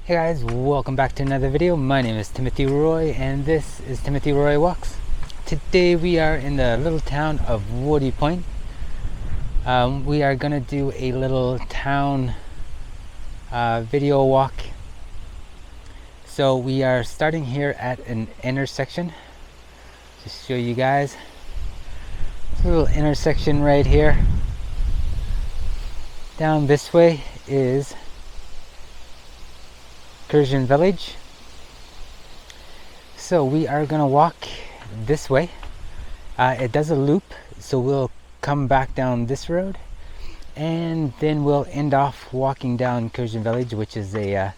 Hey guys, welcome back to another video. My name is Timothy Roy and this is Timothy Roy Walks. Today we are in the little town of Woody Point. We are gonna do a little town video walk. So we are starting here at an intersection. Just show you guys. It's a little intersection right here. Down this way is KEURIG Village. So we are gonna walk this way. It does a loop, so we'll come back down this road and then we'll end off walking down KEURIG Village, which is a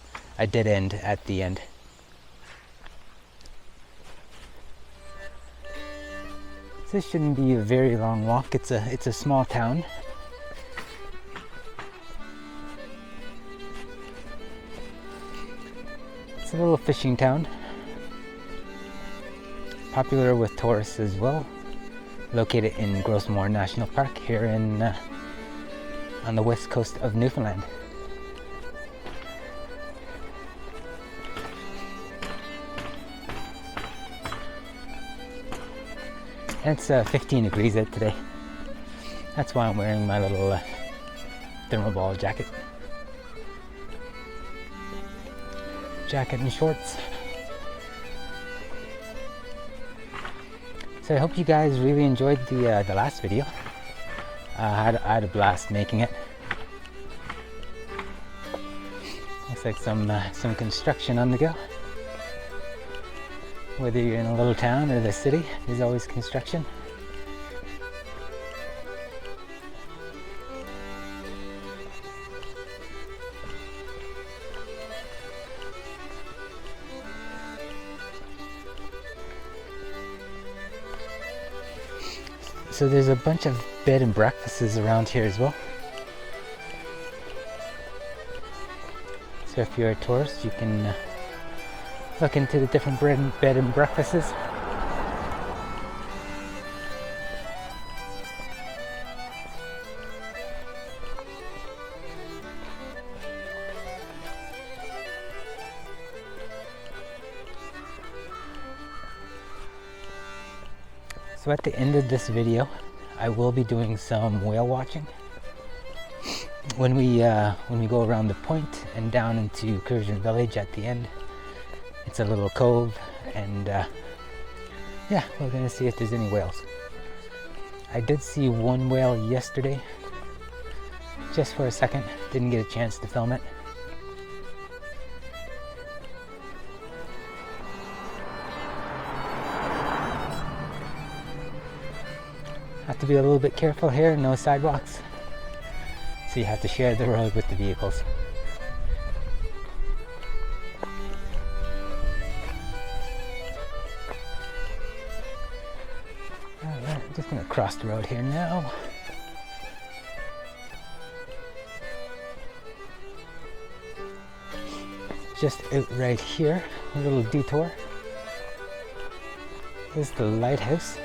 dead end at the end. So this shouldn't be a very long walk. It's a small town. It's a little fishing town, popular with tourists as well, located in Grossmoor National Park here in on the west coast of Newfoundland. And it's 15 degrees out today. That's why I'm wearing my little thermal ball jacket and shorts. So I hope you guys really enjoyed the last video. I had a blast making it. Looks like some construction on the go. Whether you're in a little town or the city, there's always construction. So there's a bunch of bed and breakfasts around here as well. So if you're a tourist, you can look into the different bed and breakfasts. So at the end of this video, I will be doing some whale watching. When we go around the point and down into KEURIG Village at the end, it's a little cove, and yeah, we're gonna see if there's any whales. I did see one whale yesterday, just for a second. Didn't get a chance to film it. Have to be a little bit careful here, no sidewalks, so you have to share the road with the vehicles. Alright, I'm just gonna cross the road here now. Just out right here, a little detour. Here's the lighthouse.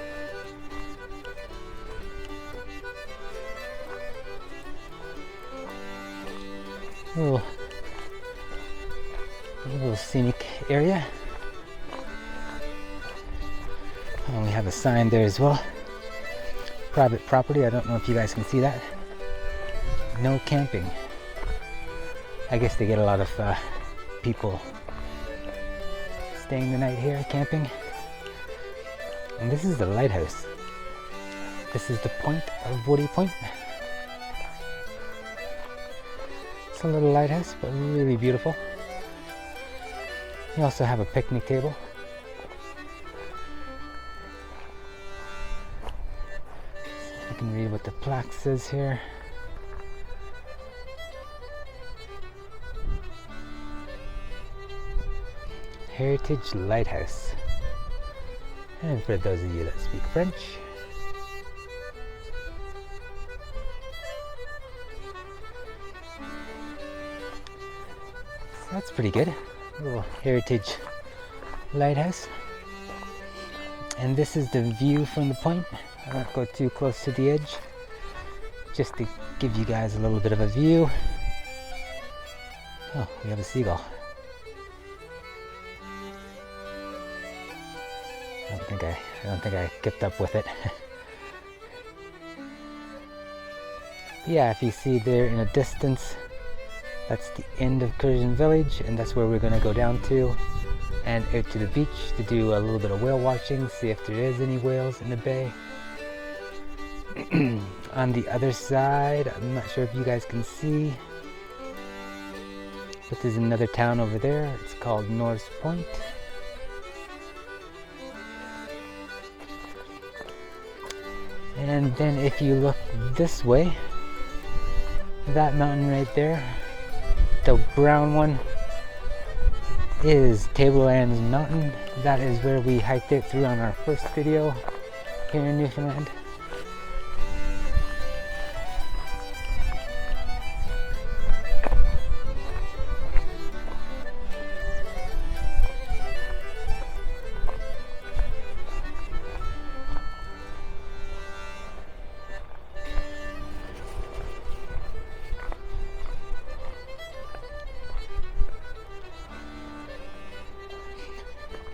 Little scenic area. And we have a sign there as well. Private property. I don't know if you guys can see that. No camping. I guess they get a lot of people staying the night here, camping. And this is the lighthouse. This is the point of Woody Point. It's a little lighthouse, but really beautiful. You also have a picnic table. You can read what the plaque says here. Heritage Lighthouse. And for those of you that speak French, that's pretty good. A little heritage lighthouse. And this is the view from the point. I won't go too close to the edge, just to give you guys a little bit of a view. Oh, we have a seagull. don't think I kept up with it. Yeah, if you see there in a distance, that's the end of KEURIG Village, and that's where we're going to go down to and out to the beach to do a little bit of whale watching, see if there is any whales in the bay. On the other side, I'm not sure if you guys can see, but there's another town over there. It's called North Point. And then if you look this way, that mountain right there, the brown one, is Tablelands Mountain. That is where we hiked it through on our first video here in Newfoundland.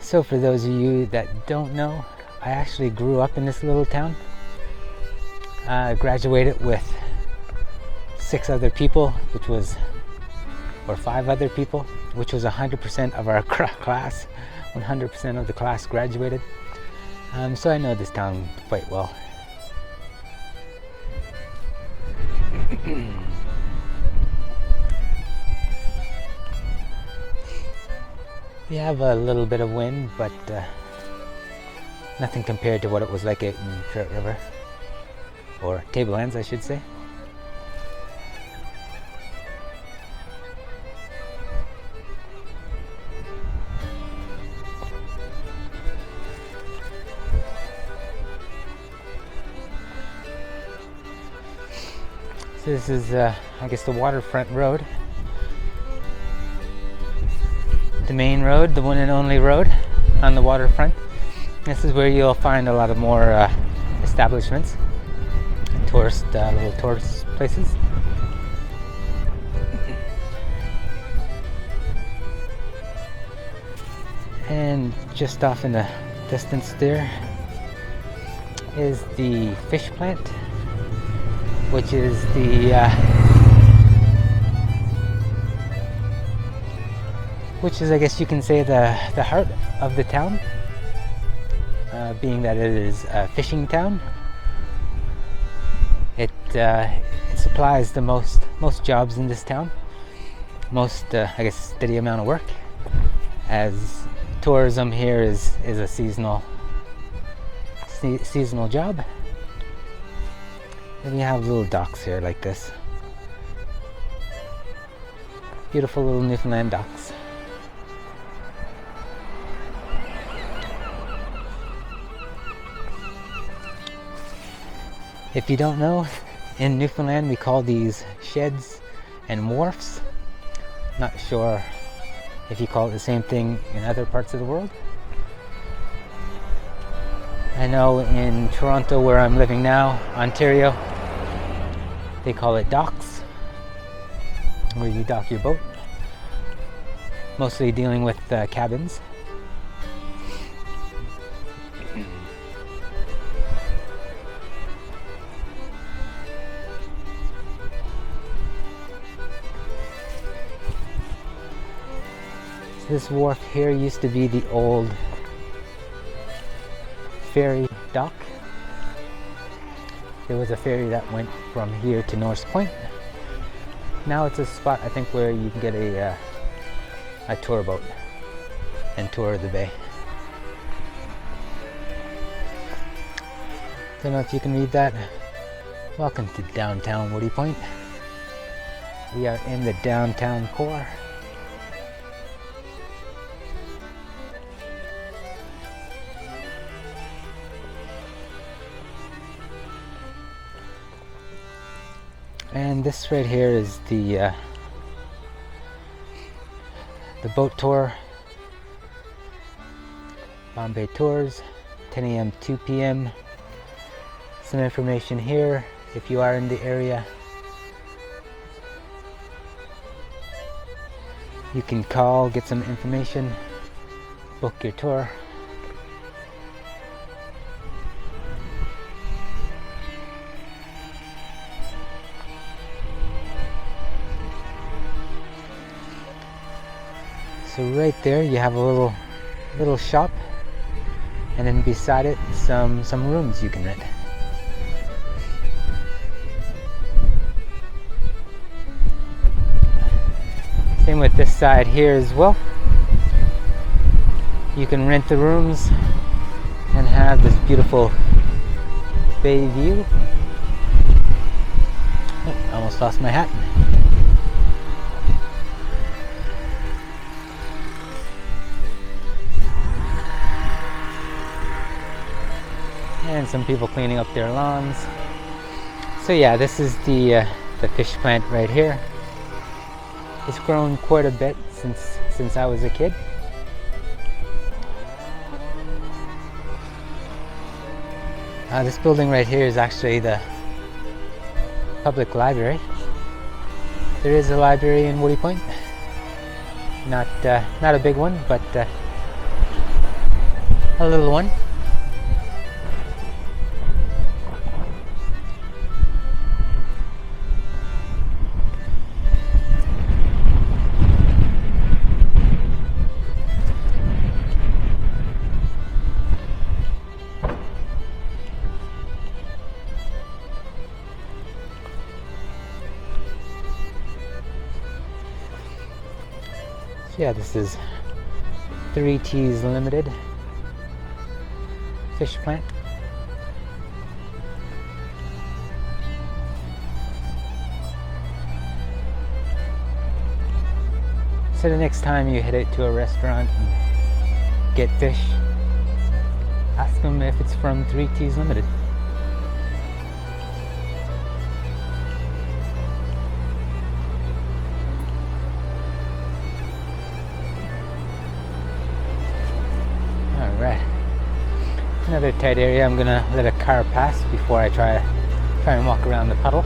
So for those of you that don't know, I actually grew up in this little town. I graduated with 6 other people, or 5 other people, which was 100% of our class. 100% of the class graduated. So I know this town quite well. We have a little bit of wind, but nothing compared to what it was like out in Trout River, or Tablelands, I should say. So this is, I guess, the waterfront road. The main road, the one and only road on the waterfront. This is where you'll find a lot of more establishments, little tourist places. And just off in the distance there is the fish plant, which is I guess you can say, the heart of the town, being that it is a fishing town. It supplies the most jobs in this town, most I guess steady amount of work, as tourism here is a seasonal job. And you have little docks here like this, beautiful little Newfoundland docks. If you don't know, in Newfoundland we call these sheds and wharfs. Not sure if you call it the same thing in other parts of the world. I know in Toronto, where I'm living now, Ontario, they call it docks, where you dock your boat, mostly dealing with cabins. This wharf here used to be the old ferry dock. There was a ferry that went from here to North Point. Now it's a spot, I think, where you can get a tour boat and tour the bay. Don't know if you can read that. Welcome to downtown Woody Point. We are in the downtown core. And this right here is the boat tour. Bombay Tours, 10 a.m. 2 p.m. Some information here if you are in the area. You can call, get some information, book your tour. So right there you have a little shop, and then beside it some rooms you can rent. Same with this side here as well. You can rent the rooms and have this beautiful bay view. Oh, I almost lost my hat. And some people cleaning up their lawns. So yeah, this is the fish plant right here. It's grown quite a bit since I was a kid. This building right here is actually the public library. There is a library in Woody Point. Not a big one, but a little one. Yeah, this is 3T's Limited fish plant. So the next time you head out to a restaurant and get fish, ask them if it's from 3T's Limited. Alright, another tight area. I'm gonna let a car pass before I try and walk around the puddle.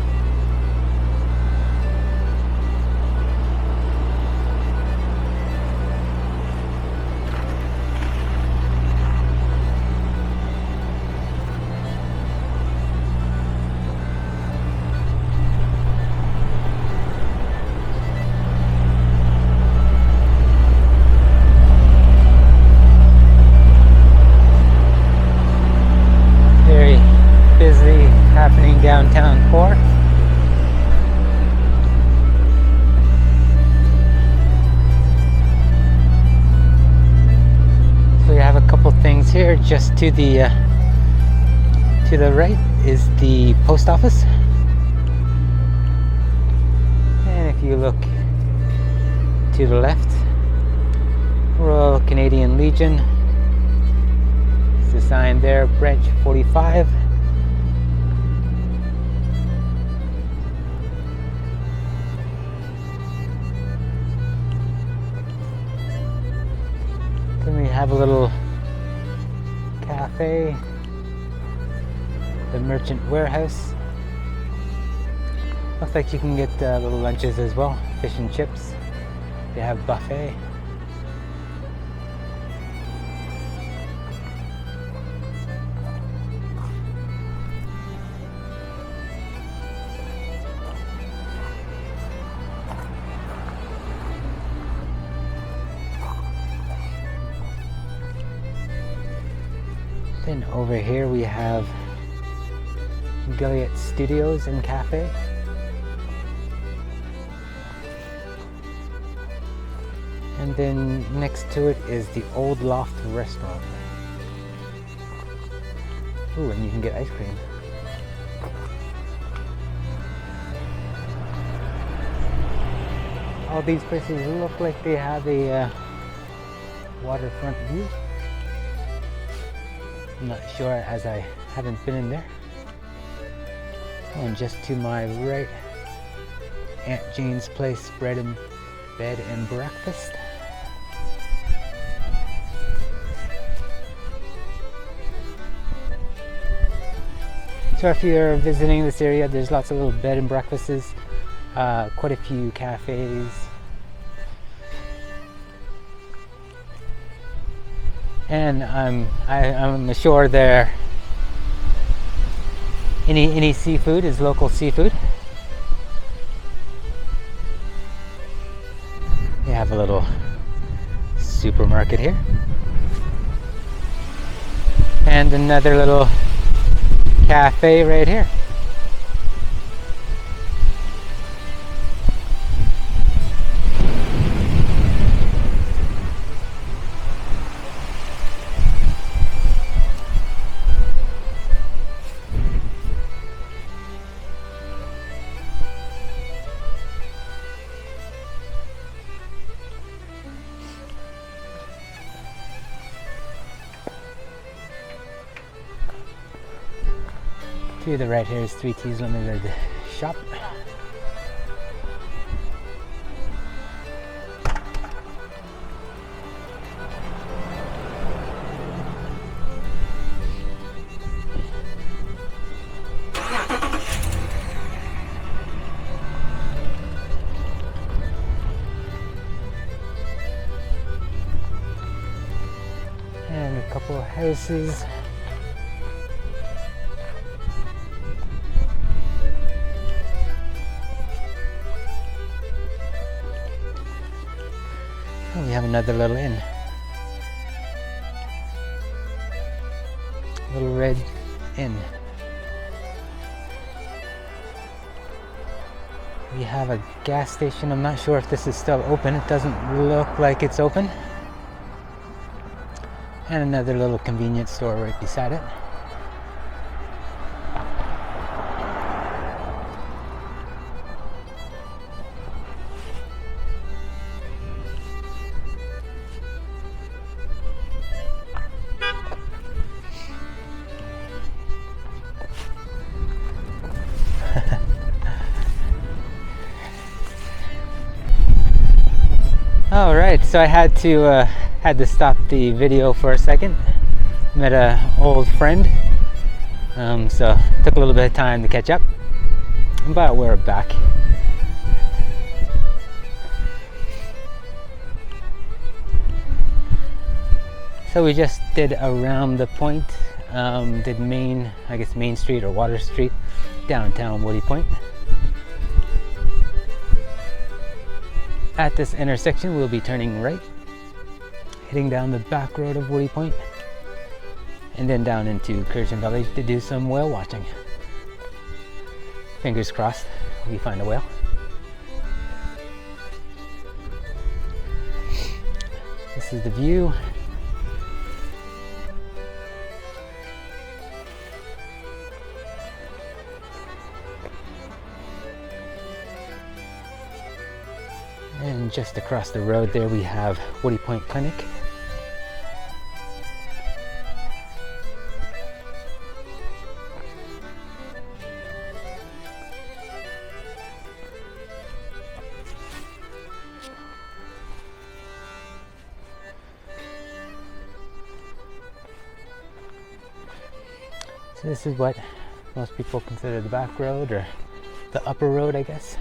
Happening downtown core. So we have a couple things here. Just to the right is the post office, and if you look to the left, Royal Canadian Legion. It's the sign there, branch 45. Then we have a little cafe, the Merchant Warehouse. Looks like you can get little lunches as well, fish and chips. They have buffet. Then over here we have Gilead Studios and Cafe. And then next to it is the Old Loft Restaurant. Ooh, and you can get ice cream. All these places look like they have a waterfront view. I'm not sure as I haven't been in there. Oh, and just to my right, Aunt Jane's Place Bed and Breakfast. So if you're visiting this area, there's lots of little bed and breakfasts, quite a few cafes. And I'm sure there any seafood is local seafood. You have a little supermarket here. And another little cafe right here. To the right here is 3T's Limited Shop. And a couple of houses. We have another little inn. Little Red Inn. We have a gas station. I'm not sure if this is still open. It doesn't look like it's open. And another little convenience store right beside it. All right, so I had to stop the video for a second. Met an old friend, so took a little bit of time to catch up, but we're back. So we just did around the point, did Main Street or Water Street, downtown Woody Point. At this intersection, we'll be turning right, heading down the back road of Woody Point, and then down into Curzon Village to do some whale watching. Fingers crossed we find a whale. This is the view. And just across the road there we have Woody Point Clinic. So this is what most people consider the back road, or the upper road, I guess.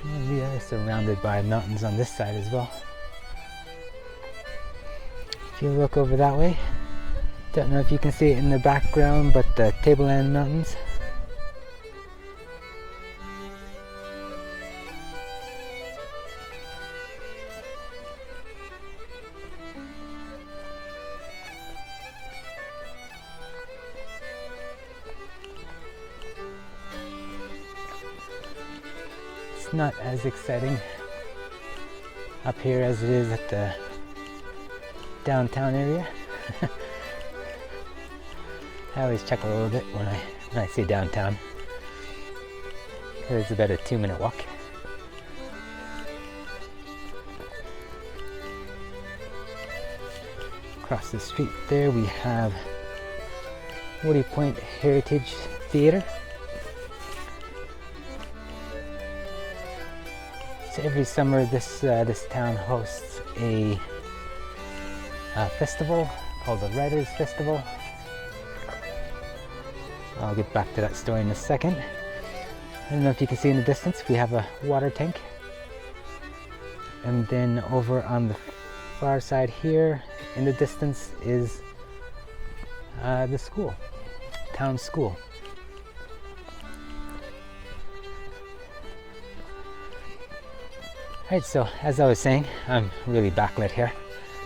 And we are surrounded by mountains on this side as well. If you look over that way, don't know if you can see it in the background, but the Tableland Mountains. It's not as exciting up here as it is at the downtown area. I always chuckle a little bit when I say downtown, because it's about a 2-minute walk. Across the street there we have Woody Point Heritage Theatre. So every summer this town hosts a festival called the Writers' Festival. I'll get back to that story in a second. I don't know if you can see in the distance, we have a water tank. And then over on the far side here in the distance is the school, town school. Alright, so as I was saying, I'm really backlit here,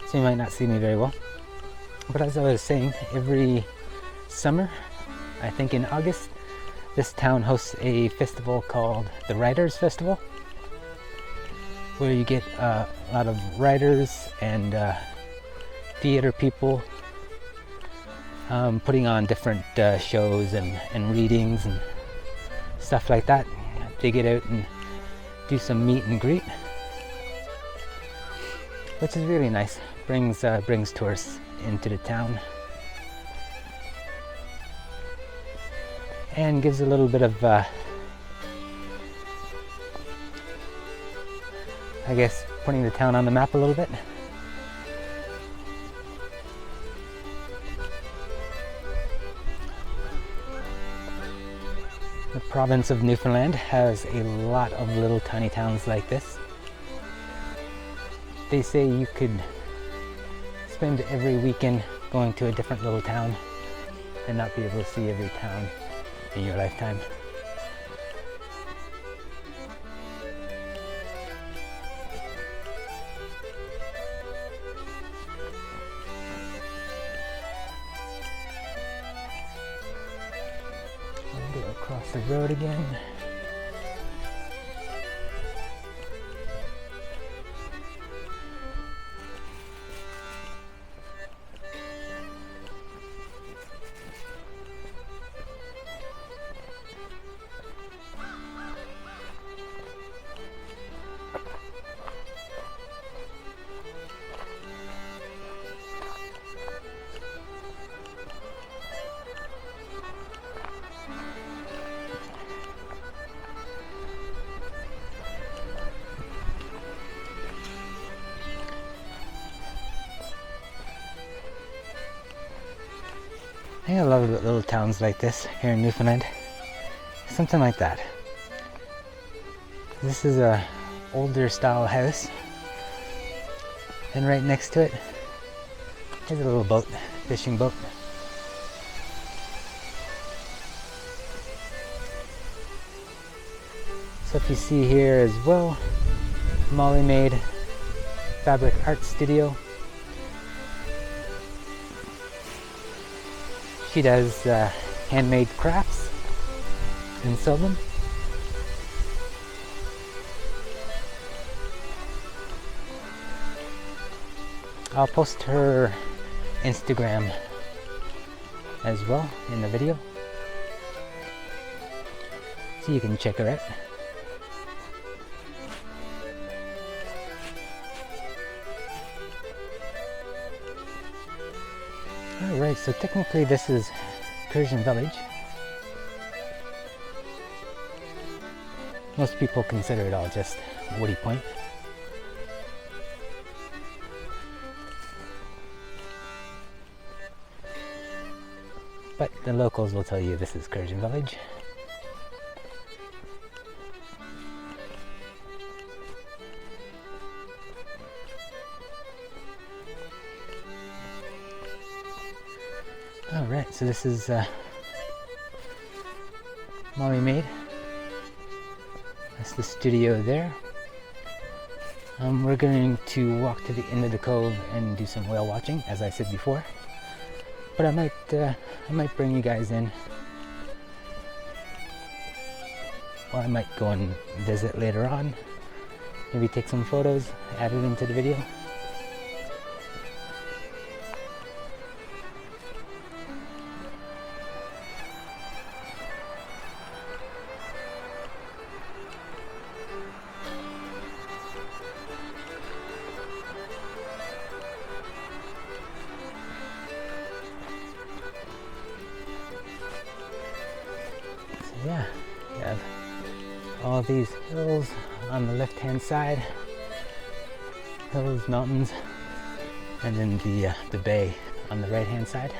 so you might not see me very well. But as I was saying, every summer, I think in August, this town hosts a festival called the Writers Festival, where you get a lot of writers and theater people putting on different shows and readings and stuff like that. They get out and do some meet and greet, which is really nice. Brings tourists into the town and gives a little bit of I guess putting the town on the map a little bit. The province of Newfoundland has a lot of little tiny towns like this. They say you could spend every weekend going to a different little town and not be able to see every town in your lifetime. I'll go across the road again. I love little towns like this here in Newfoundland. Something like that. This is a older style house, and right next to it is a little boat, fishing boat. So if you see here as well, Molly made fabric art studio. She does handmade crafts and sell them. I'll post her Instagram as well in the video, so you can check her out. Alright, so technically this is Persian Village. Most people consider it all just Woody Point. But the locals will tell you this is Persian Village. Alright, so this is Molly made. That's the studio there. We're going to walk to the end of the cove and do some whale watching, as I said before. But I might bring you guys in, or I might go and visit later on. Maybe take some photos, add it into the video. Yeah, you have all these hills on the left hand side, hills, mountains, and then the bay on the right hand side.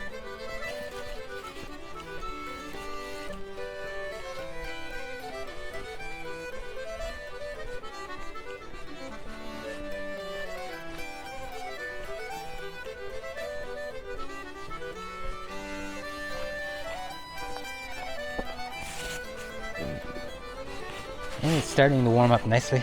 it's starting to warm up nicely.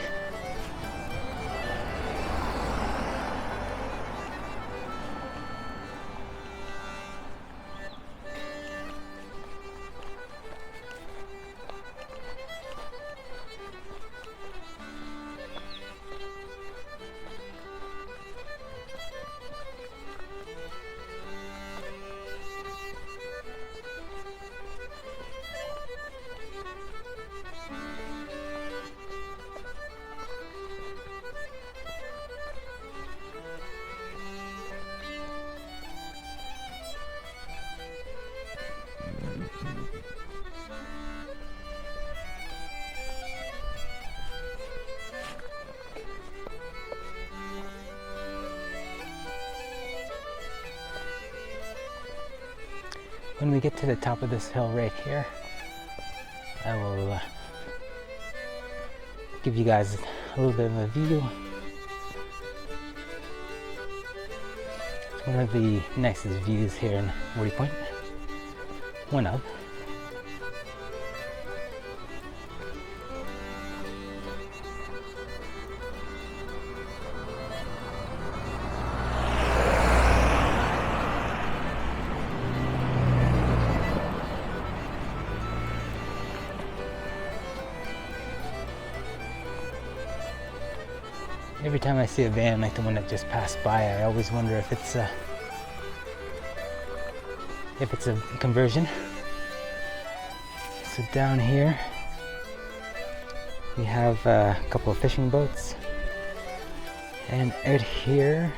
When we get to the top of this hill right here, I will give you guys a little bit of a view. It's one of the nicest views here in Woody Point. One of. Every time I see a van like the one that just passed by, I always wonder if it's a conversion. So down here we have a couple of fishing boats, and out here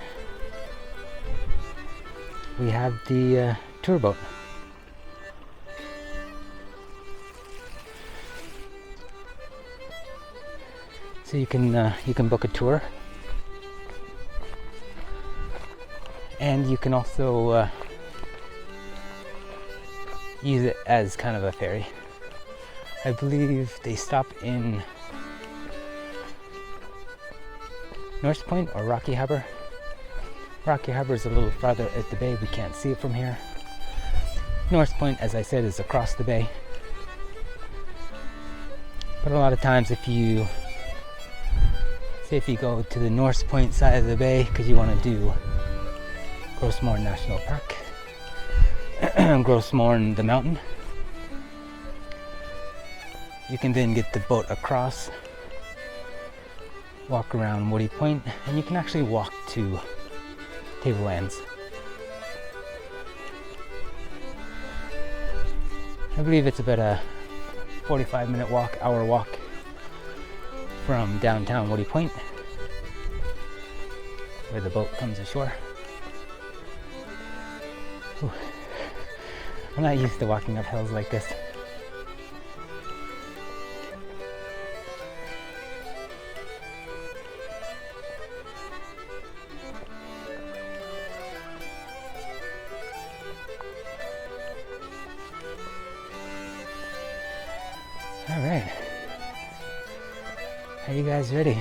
we have the tour boat. So you can book a tour, and you can also use it as kind of a ferry. I believe they stop in North Point or Rocky Harbour. Rocky Harbour is a little farther at the bay. We can't see it from here. North Point, as I said, is across the bay. But a lot of times if you go to the North Point side of the bay because you want to do Grossmorn National Park, Grossmorn the mountain, you can then get the boat across, walk around Woody Point, and you can actually walk to Tablelands. I believe it's about a 45-minute walk, hour walk from downtown Woody Point, where the boat comes ashore. Ooh. I'm not used to walking up hills like this. All right. Are you guys ready?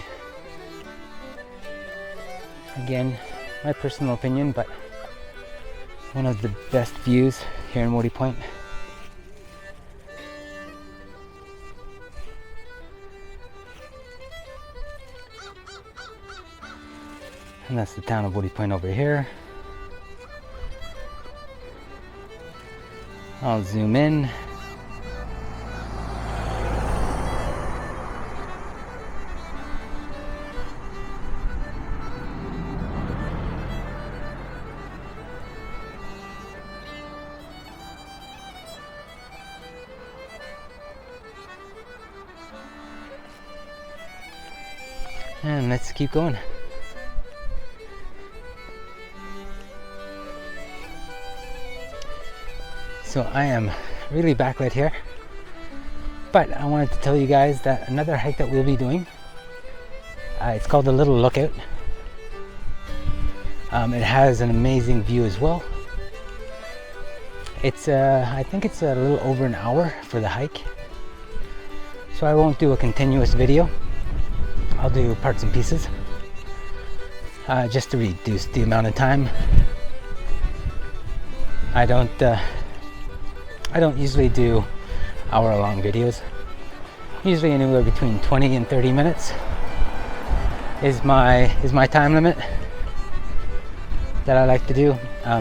Again, my personal opinion, but one of the best views here in Woody Point. And that's the town of Woody Point over here. I'll zoom in. And let's keep going. So I am really backlit here, but I wanted to tell you guys that another hike that we'll be doing, it's called the Little Lookout. It has an amazing view as well. It's I think it's a little over an hour for the hike, so I won't do a continuous video. I'll do parts and pieces, just to reduce the amount of time. I don't usually do hour-long videos. Usually anywhere between 20 and 30 minutes is my time limit that I like to do.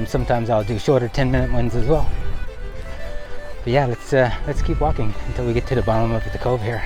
Sometimes I'll do shorter 10-minute ones as well. But yeah, let's keep walking until we get to the bottom of the cove here.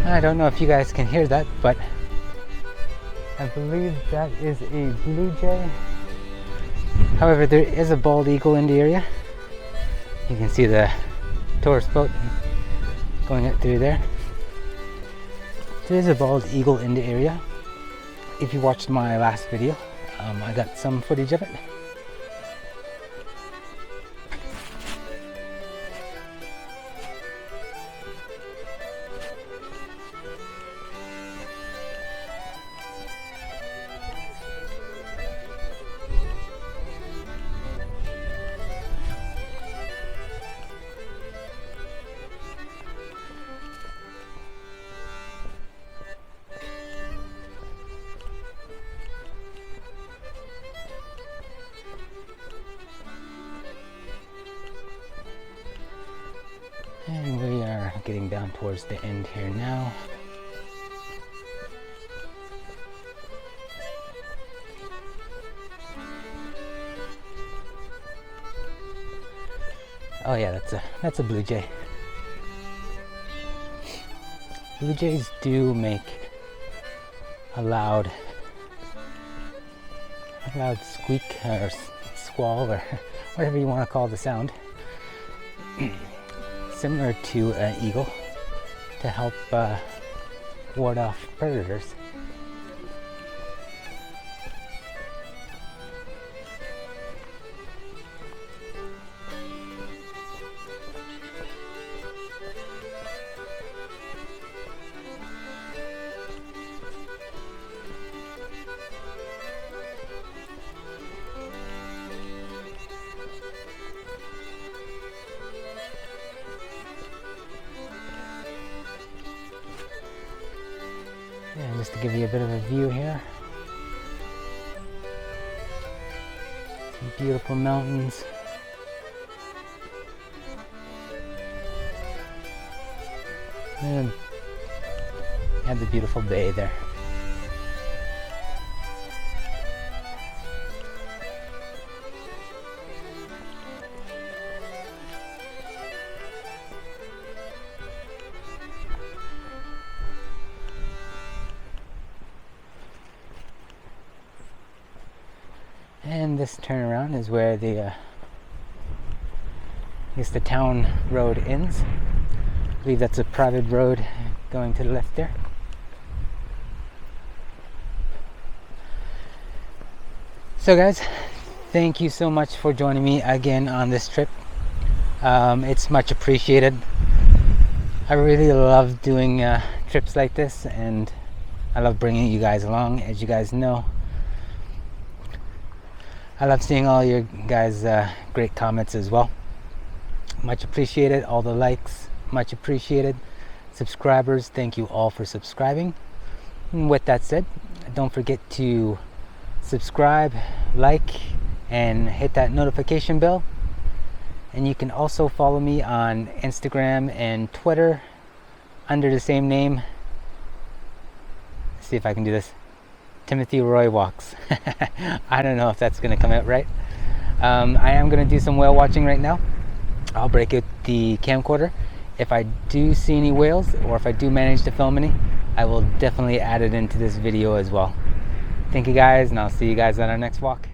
I don't know if you guys can hear that, but I believe that is a blue jay. However, there is a bald eagle in the area. You can see the tourist boat going up through there. There is a bald eagle in the area. If you watched my last video, I got some footage of it. And we are getting down towards the end here now. Oh yeah, that's a blue jay. Blue jays do make a loud squeak or squall or whatever you want to call the sound. Similar to an eagle, to help ward off predators. Yeah, just to give you a bit of a view here. Some beautiful mountains. And the beautiful bay there. And this turnaround is where the the town road ends. I believe that's a private road going to the left there. So guys, thank you so much for joining me again on this trip. It's much appreciated. I really love doing trips like this, and I love bringing you guys along. As you guys know, I love seeing all your guys' great comments as well. Much appreciated. All the likes, much appreciated. Subscribers, thank you all for subscribing. And with that said, don't forget to subscribe, like, and hit that notification bell. And you can also follow me on Instagram and Twitter under the same name, see if I can do this. Timothy Roy walks. I don't know if that's going to come out right. I am going to do some whale watching right now. I'll break out the camcorder. If I do see any whales, or if I do manage to film any, I will definitely add it into this video as well. Thank you guys, and I'll see you guys on our next walk.